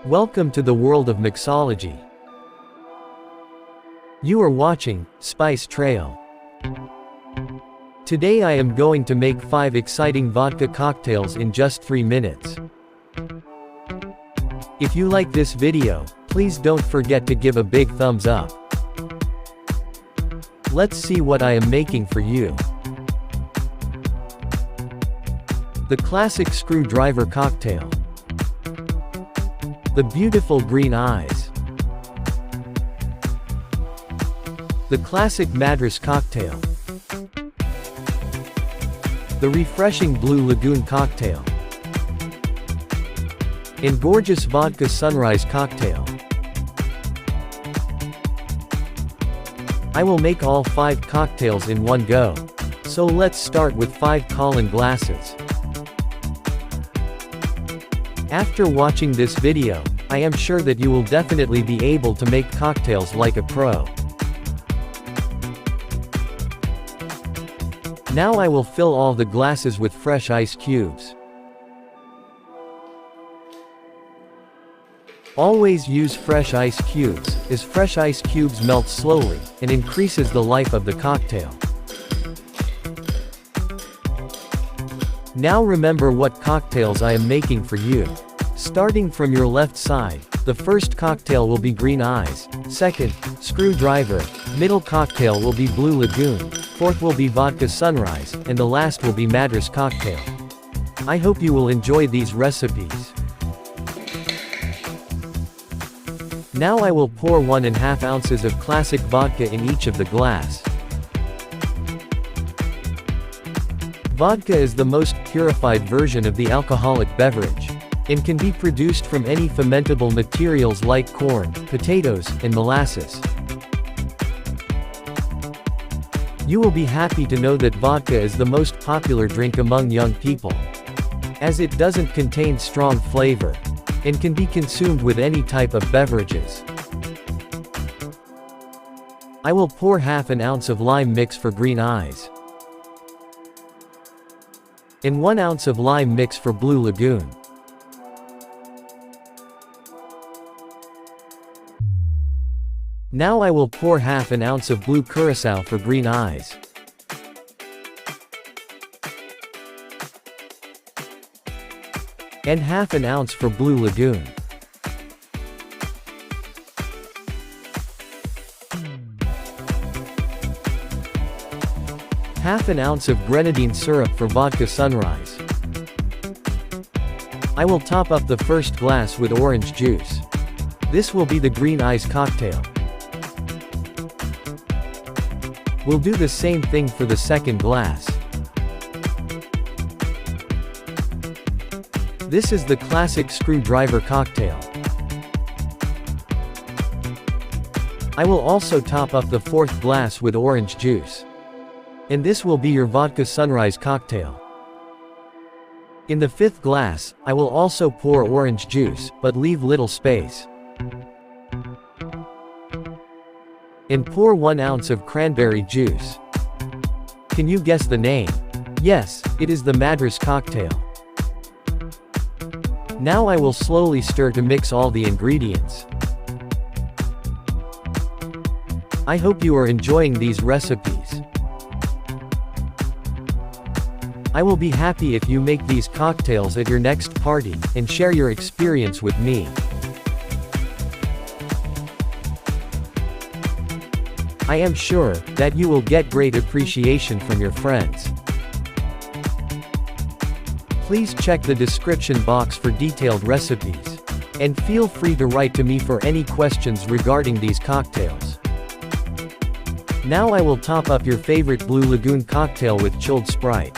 Welcome to the world of mixology. You are watching Spice Trail. Today I am going to make 5 exciting vodka cocktails in just 3 minutes. If you like this video, please don't forget to give a big thumbs up. Let's see what I am making for you. The classic screwdriver cocktail. The beautiful green eyes. The classic Madras cocktail. The refreshing Blue Lagoon cocktail. And gorgeous Vodka Sunrise cocktail. I will make all 5 cocktails in one go. So let's start with 5 Colin glasses. After watching this video, I am sure that you will definitely be able to make cocktails like a pro. Now I will fill all the glasses with fresh ice cubes. Always use fresh ice cubes, as fresh ice cubes melt slowly, and increases the life of the cocktail. Now remember what cocktails I am making for you. Starting from your left side, the first cocktail will be green eyes, second, screwdriver, middle cocktail will be Blue Lagoon, fourth will be Vodka Sunrise, and the last will be Madras cocktail. I hope you will enjoy these recipes. Now I will pour 1.5 ounces of classic vodka in each of the glass. Vodka is the most purified version of the alcoholic beverage, and can be produced from any fermentable materials like corn, potatoes, and molasses. You will be happy to know that vodka is the most popular drink among young people, as it doesn't contain strong flavor, and can be consumed with any type of beverages. I will pour 1/2 ounce of lime mix for green eyes, and 1 ounce of lime mix for Blue Lagoon. Now I will pour 1/2 ounce of blue curacao for green eyes. And 1/2 ounce for Blue Lagoon. Half an ounce of grenadine syrup for Vodka Sunrise. I will top up the first glass with orange juice. This will be the green eyes cocktail. We'll do the same thing for the second glass. This is the classic screwdriver cocktail. I will also top up the 4th glass with orange juice. And this will be your Vodka Sunrise cocktail. In the 5th glass, I will also pour orange juice, but leave little space. And pour 1 ounce of cranberry juice. Can you guess the name? Yes, it is the Madras cocktail. Now I will slowly stir to mix all the ingredients. I hope you are enjoying these recipes. I will be happy if you make these cocktails at your next party, and share your experience with me. I am sure that you will get great appreciation from your friends. Please check the description box for detailed recipes. And feel free to write to me for any questions regarding these cocktails. Now I will top up your favorite Blue Lagoon cocktail with chilled Sprite.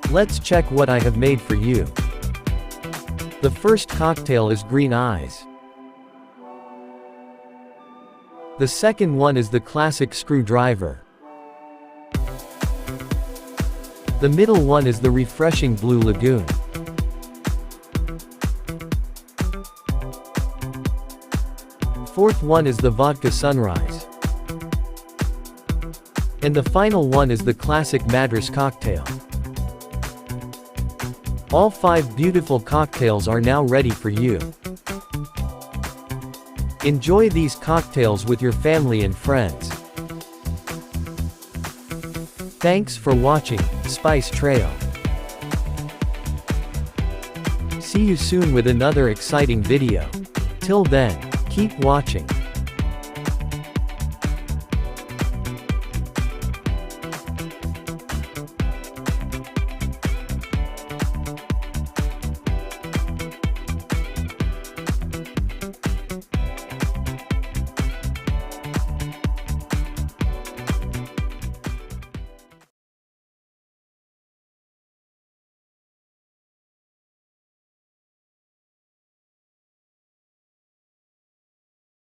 Let's check what I have made for you. The first cocktail is green eyes. The second one is the classic screwdriver. The middle one is the refreshing Blue Lagoon. Fourth one is the Vodka Sunrise. And the final one is the classic Madras cocktail. All 5 beautiful cocktails are now ready for you. Enjoy these cocktails with your family and friends. Thanks for watching Spice Trail. See you soon with another exciting video. Till then, keep watching.